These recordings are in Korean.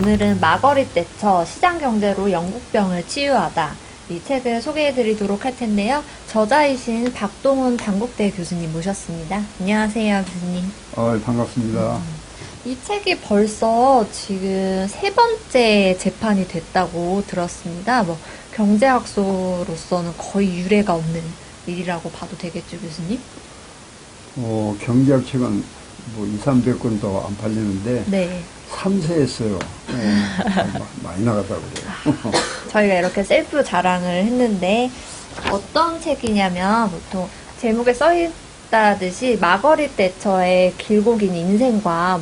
오늘은 마거릿 대처 시장경제로 영국병을 치유하다. 이 책을 소개해드리도록 할 텐데요. 저자이신 박동훈 단국대 교수님 모셨습니다. 안녕하세요, 교수님. 반갑습니다. 이 책이 벌써 지금 세 번째 재판이 됐다고 들었습니다. 경제학소로서는 거의 유례가 없는 일이라고 봐도 되겠죠, 교수님? 경제학 책은 2, 300권도 안 팔리는데, 네. 3세 했어요. 많이 나갔다고 그래요. 저희가 이렇게 셀프 자랑을 했는데, 어떤 책이냐면, 보통 제목에 써있다듯이 마거릿 대처의 길고 긴 인생과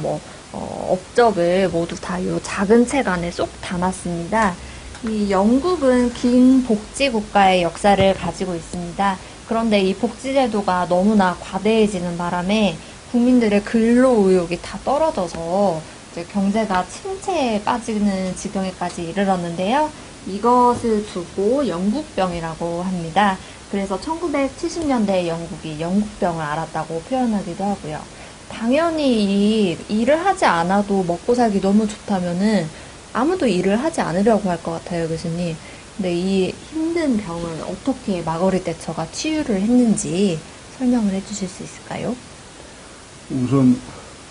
업적을 모두 다 이 작은 책 안에 쏙 담았습니다. 이 영국은 긴 복지국가의 역사를 가지고 있습니다. 그런데 이 복지제도가 너무나 과대해지는 바람에 국민들의 근로 의욕이 다 떨어져서 이제 경제가 침체에 빠지는 지경에까지 이르렀는데요. 이것을 두고 영국병이라고 합니다. 그래서 1970년대 영국이 영국병을 앓았다고 표현하기도 하고요. 당연히 이 일을 하지 않아도 먹고 살기 너무 좋다면은 아무도 일을 하지 않으려고 할 것 같아요, 교수님. 근데 이 힘든 병을 어떻게 마거릿 대처가 치유를 했는지 설명을 해주실 수 있을까요? 우선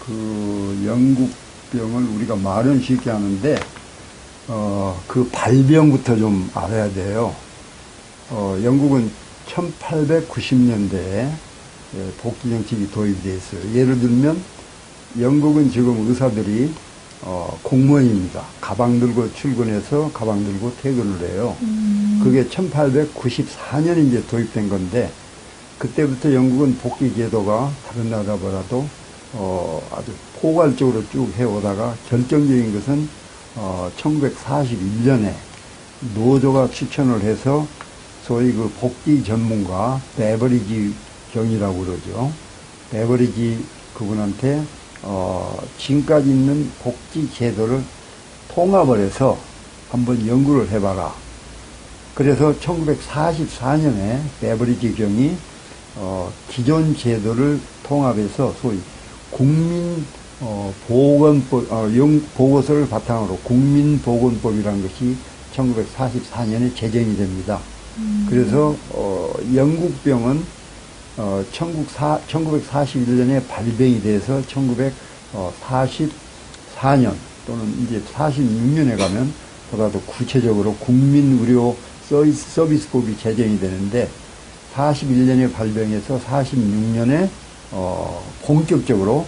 그 영국병을 우리가 말은 쉽게 하는데 그 발병부터 좀 알아야 돼요. 영국은 1890년대에 복지 정책이 도입이 돼 있어요. 예를 들면 영국은 지금 의사들이 공무원입니다. 가방 들고 출근해서 가방 들고 퇴근을 해요. 그게 1894년에 이제 도입된 건데, 그때부터 영국은 복지 제도가 다른 나라보다도 아주 포괄적으로 쭉 해오다가 결정적인 것은 1941년에 노조가 추천을 해서 소위 그 복지 전문가 베버리지 경이라고 그러죠. 베버리지 그분한테 지금까지 있는 복지 제도를 통합을 해서 한번 연구를 해봐라. 그래서 1944년에 베버리지 경이 기존 제도를 통합해서 소위 국민 보건법 보고서를 바탕으로 국민보건법이라는 것이 1944년에 제정이 됩니다. 그래서 영국병은 1941년에 발병이 돼서 1944년 또는 이제 46년에 가면 보다 더 구체적으로 국민의료 서비스법이 제정이 되는데, 41년에 발병해서 46년에 본격적으로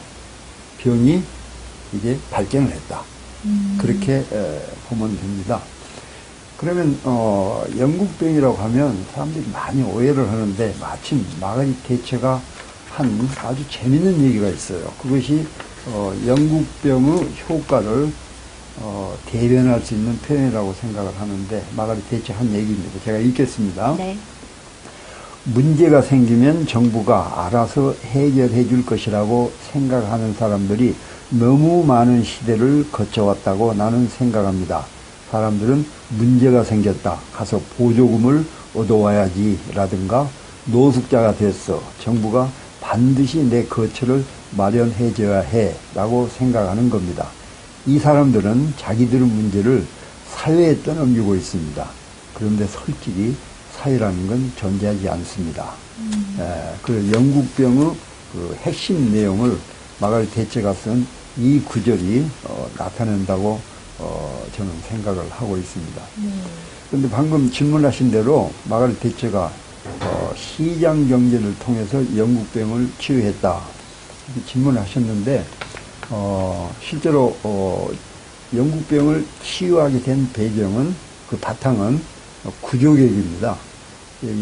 병이 이제 발견을 했다. 그렇게 보면 됩니다. 그러면 영국병이라고 하면 사람들이 많이 오해를 하는데, 마침 마거릿 대처가 한 아주 재밌는 얘기가 있어요. 그것이 영국병의 효과를 대변할 수 있는 표현이라고 생각을 하는데, 마거릿 대처 한 얘기입니다. 제가 읽겠습니다. 네. 문제가 생기면 정부가 알아서 해결해 줄 것이라고 생각하는 사람들이 너무 많은 시대를 거쳐왔다고 나는 생각합니다. 사람들은 문제가 생겼다, 가서 보조금을 얻어와야지 라든가, 노숙자가 됐어, 정부가 반드시 내 거처를 마련해 줘야 해 라고 생각하는 겁니다. 이 사람들은 자기들의 문제를 사회에 떠넘기고 있습니다. 그런데 솔직히 사회라는 건 존재하지 않습니다. 그 영국병의 그 핵심 내용을 마거릿 대처가 쓴 이 구절이 나타낸다고 저는 생각을 하고 있습니다. 그런데 방금 질문하신 대로 마거릿 대처가 시장 경제를 통해서 영국병을 치유했다 이렇게 질문을 하셨는데, 실제로 영국병을 치유하게 된 배경은, 그 바탕은 구조개혁입니다.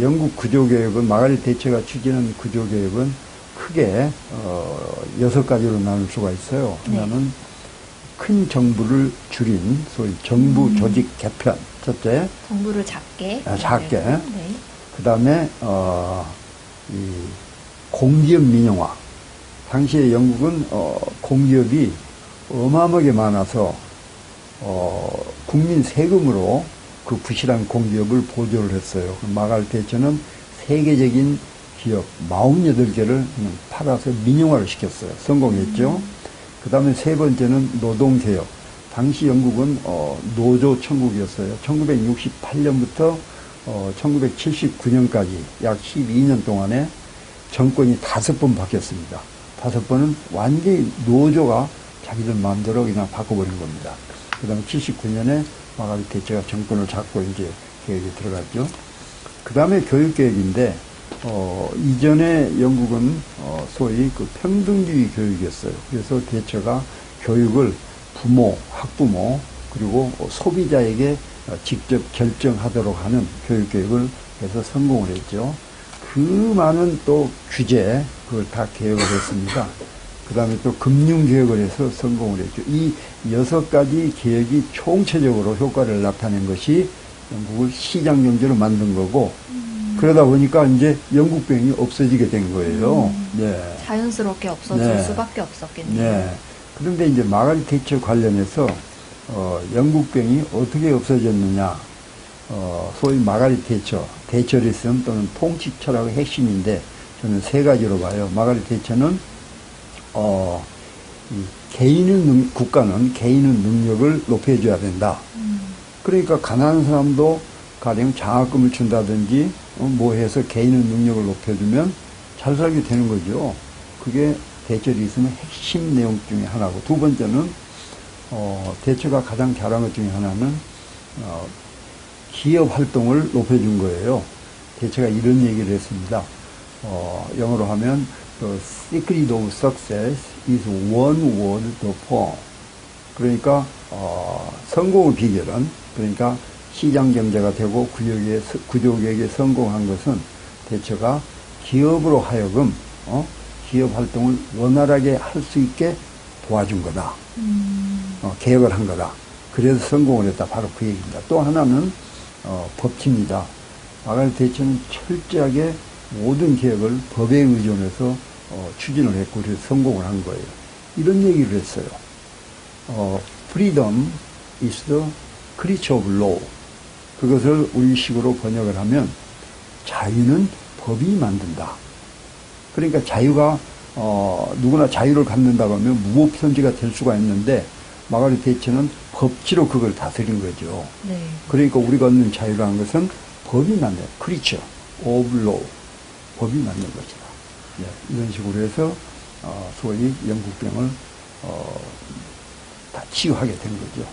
영국 구조개혁은, 마거릿 대처가 추진한 구조개혁은 크게 6가지로 나눌 수가 있어요. 하나는 큰 정부를 줄인 소위 정부 조직 개편, 첫째. 정부를 작게. 네. 네. 그 다음에 이 공기업 민영화. 당시에 영국은 공기업이 어마어마하게 많아서 국민 세금으로 그 부실한 공기업을 보조를 했어요. 마거릿 대처는 세계적인 기업 48개를 팔아서 민영화를 시켰어요. 성공했죠. 그 다음에 세 번째는 노동개혁. 당시 영국은 노조 천국이었어요. 1968년부터 1979년까지 약 12년 동안에 정권이 5번 바뀌었습니다. 5번은 완전히 노조가 자기들 마음대로 그냥 바꿔버린 겁니다. 그 다음에 79년에 마가렛 대처가 정권을 잡고 이제 계획에 들어갔죠. 그 다음에 교육계획인데, 이전에 영국은, 소위 그 평등주의 교육이었어요. 그래서 대처가 교육을 부모, 학부모, 그리고 소비자에게 직접 결정하도록 하는 교육계획을 해서 성공을 했죠. 그 많은 또 규제, 그걸 다 개혁을 했습니다. 그 다음에 또 금융개혁을 해서 성공을 했죠. 이 6가지 개혁이 총체적으로 효과를 나타낸 것이 영국을 시장경제로 만든 거고, 그러다 보니까 이제 영국병이 없어지게 된 거예요. 네. 자연스럽게 없어질 네. 수밖에 없었겠네요. 네. 그런데 이제 마가렛 대처 관련해서, 영국병이 어떻게 없어졌느냐, 소위 마가렛 대처, 대처리즘 또는 통치 철학의 핵심인데, 저는 3가지로 봐요. 마가렛 대처는, 국가는 개인의 능력을 높여줘야 된다. 그러니까 가난한 사람도 가령 장학금을 준다든지 뭐 해서 개인의 능력을 높여주면 잘 살게 되는 거죠. 그게 대처리즘의 핵심 내용 중에 하나고, 두 번째는 대처가 가장 잘한 것 중에 하나는 기업 활동을 높여준 거예요. 대처가 이런 얘기를 했습니다. 영어로 하면 The secret of success is one word, the poor. 그러니까 성공의 비결은, 그러니까 시장 경제가 되고 구조개혁에 성공한 것은 대처가 기업으로 하여금 기업 활동을 원활하게 할 수 있게 도와준 거다. 개혁을 한 거다. 그래서 성공을 했다. 바로 그 얘기입니다. 또 하나는 법치입니다. 마가렛 대처는 철저하게 모든 개혁을 법에 의존해서 추진을 했고 그래서 성공을 한 거예요. 이런 얘기를 했어요. Freedom is the creature of law. 그것을 우리식으로 번역을 하면 자유는 법이 만든다. 그러니까 자유가 누구나 자유를 갖는다고 하면 무법선지가 될 수가 있는데 마가렛 대처는 법치로 그걸 다스린 거죠. 네. 그러니까 우리가 얻는 자유라는 것은 법이 만든 creature of law. 법이 만든 것이다. 네, 이런 식으로 해서 소위 영국병을 다 치유하게 된 거죠.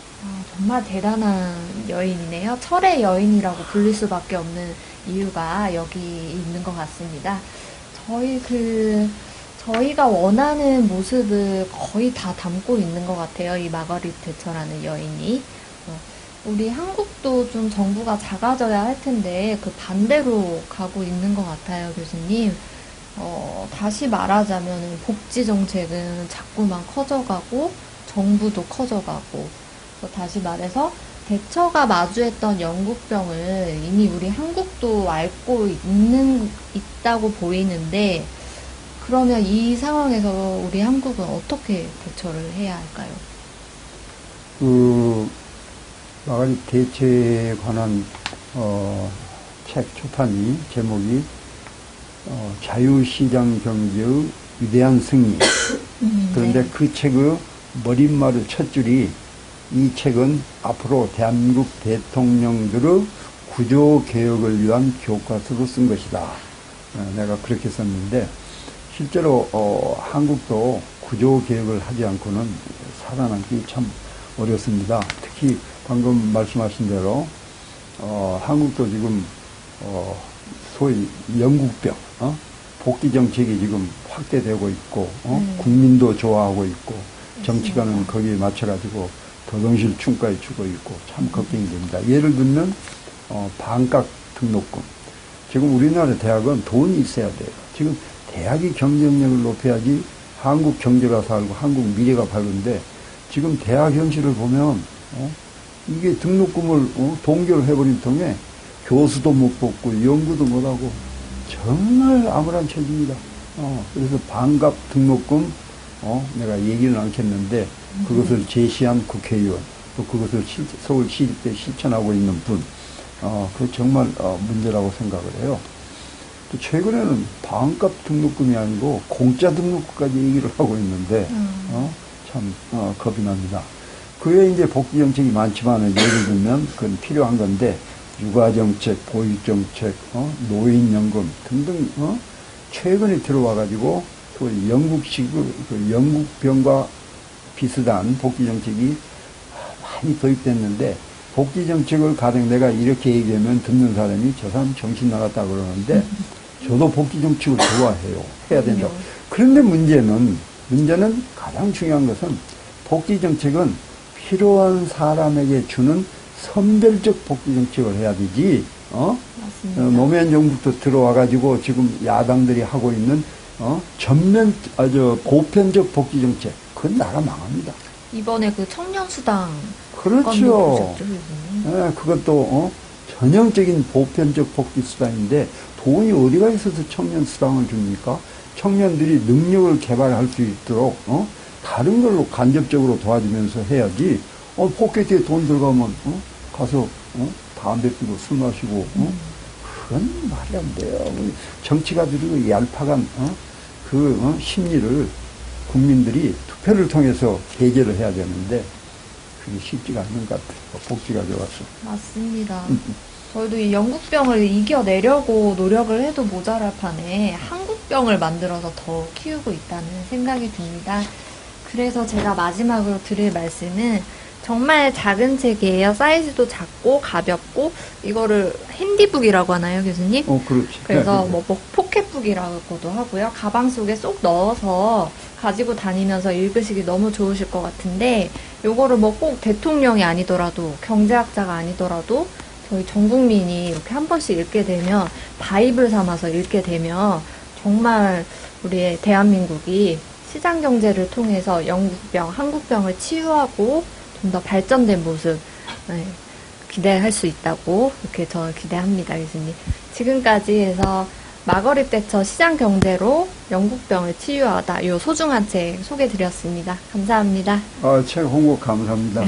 정말 대단한 여인이네요. 철의 여인이라고 불릴 수밖에 없는 이유가 여기 있는 것 같습니다. 저희가 원하는 모습을 거의 다 담고 있는 것 같아요. 이 마가렛 대처라는 여인이. 우리 한국도 좀 정부가 작아져야 할 텐데 그 반대로 가고 있는 것 같아요, 교수님. 다시 말하자면 복지 정책은 자꾸만 커져가고 정부도 커져가고, 다시 말해서 대처가 마주했던 영국병을 이미 우리 한국도 앓고 있다고 보이는데, 그러면 이 상황에서 우리 한국은 어떻게 대처를 해야 할까요? 마가렛 대처에 관한 책 초판이 제목이 자유시장 경제의 위대한 승리. 그런데 네. 그 책의 머릿말의 첫 줄이 이 책은 앞으로 대한민국 대통령들의 구조개혁을 위한 교과서로 쓴 것이다. 내가 그렇게 썼는데 실제로 한국도 구조개혁을 하지 않고는 살아남기 참 어렵습니다. 특히 방금 말씀하신 대로 한국도 지금 소위 영국병 복지 정책이 지금 확대되고 있고 국민도 좋아하고 있고 정치가는 거기에 맞춰가지고 도동실 충과에 주고 있고 참 걱정이 됩니다. 예를 들면 반값 등록금. 지금 우리나라 대학은 돈이 있어야 돼요. 지금 대학이 경쟁력을 높여야지 한국 경제가 살고 한국 미래가 밝은데 지금 대학 현실을 보면 이게 등록금을 동결을 해버린 통에 교수도 못 뽑고 연구도 못하고 정말 암울한 처지입니다. 그래서 반값 등록금 내가 얘기는 않겠는데 그것을 제시한 국회의원 또 그것을 서울시립대 실천하고 있는 분 그 정말 문제라고 생각을 해요. 또 최근에는 반값 등록금이 아니고 공짜 등록금까지 얘기를 하고 있는데 참 겁이 납니다. 그 외에 이제 복지 정책이 많지만은 예를 들면 그건 필요한 건데 육아 정책, 보육 정책, 노인연금 등등 최근에 들어와 가지고 또 영국식 그 영국병과 비슷한 복지 정책이 많이 도입됐는데 복지 정책을 가령 내가 이렇게 얘기하면 듣는 사람이 저 사람 정신 나갔다 그러는데 저도 복지 정책을 좋아해요. 해야 된다. 그런데 문제는 가장 중요한 것은 복지 정책은 필요한 사람에게 주는 선별적 복지 정책을 해야 되지. 맞습니다. 노무현 정부부터 들어와 가지고 지금 야당들이 하고 있는 보편적 복지 정책 그건 나라 망합니다. 이번에 그 청년수당 그렇죠. 건도 보셨죠, 교수님? 네, 그것도 전형적인 보편적 복지 수단인데 돈이 어디가 있어서 청년 수당을 줍니까? 청년들이 능력을 개발할 수 있도록 다른 걸로 간접적으로 도와주면서 해야지. 포켓에 돈 들어가면 가서 담배 피고 술 마시고 그건 말이 안 돼요. 정치가들이 얄팍한 심리를 국민들이 투표를 통해서 해결을 해야 되는데 그게 쉽지가 않는 것 같아요. 복지가 좋아서. 맞습니다. 저희도 이 영국병을 이겨내려고 노력을 해도 모자랄 판에 한국병을 만들어서 더 키우고 있다는 생각이 듭니다. 그래서 제가 마지막으로 드릴 말씀은 정말 작은 책이에요. 사이즈도 작고 가볍고 이거를 핸디북이라고 하나요, 교수님? 그렇지. 그래서 뭐 포켓북이라고도 하고요. 가방 속에 쏙 넣어서 가지고 다니면서 읽으시기 너무 좋으실 것 같은데 요거를 뭐 꼭 대통령이 아니더라도 경제학자가 아니더라도 저희 전 국민이 이렇게 한 번씩 읽게 되면 바이블 삼아서 읽게 되면 정말 우리의 대한민국이 시장 경제를 통해서 영국병, 한국병을 치유하고 좀 더 발전된 모습 기대할 수 있다고 이렇게 저는 기대합니다, 교수님. 지금까지 해서 마거릿 대처 시장 경제로 영국병을 치유하다 이 소중한 책 소개드렸습니다. 감사합니다. 책 홍보 감사합니다.